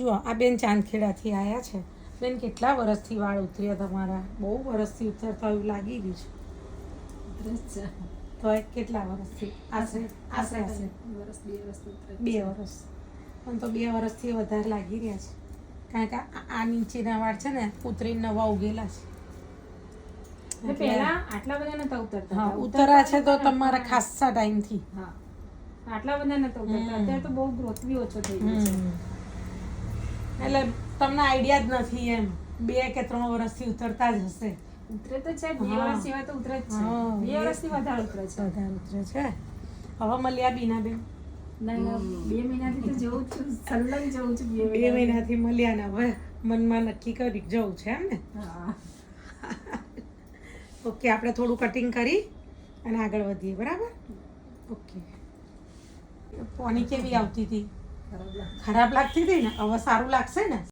જો આ બેન ચાંદખેડાથી આવ્યા છે. બેન કેટલા વર્ષથી વાળ ઉતર્યા તમારા? બહુ વર્ષથી ઉતરતા એવું લાગી ગયું છે. તો કેટલા વર્ષથી? આશરે વર્ષ 2 વર્ષ 2 વર્ષ. પણ તો 2 વર્ષથી વધારે લાગી રહ્યા છે, કારણ કે આ નીચેના વાળ છે ને ઉતરીને નવા ઉગેલા છે. પહેલા આટલા બધા નતા ઉતરતા. હા, ઉતરા છે તો તમારા ખાસા ટાઈમથી. હા, આટલા બધા નતા ઉતરતા. અત્યારે તો બહુ ગ્રોથ બી ઓછો થઈ ગયો છે. એટલે તમને આઈડિયા જ નથી એમ. 2 કે 3 વર્ષથી ઉતરતા જ હશે. ઉતરે તો છે 2 વર્ષ સિવાય તો ઉતરે જ છે. 2 વર્ષથી વધારે ઉતરે છે. વધારે ઉતરે છે. હવે મળ્યા બીનાબેન? ના, 2 મહિનાથી તો જવું છું, સલંગ જવું છું. 2 મહિનાથી મળ્યા ને હવે મનમાં નક્કી કરી જવું છે એમ ને? હા. ઓકે, આપણે થોડું કટિંગ કરી અને આગળ વધીએ, બરાબર? ઓકે. પોની કેવી આવતી હતી? ખરાબ લાગતી હતી ને? હવે સારું લાગશે ને?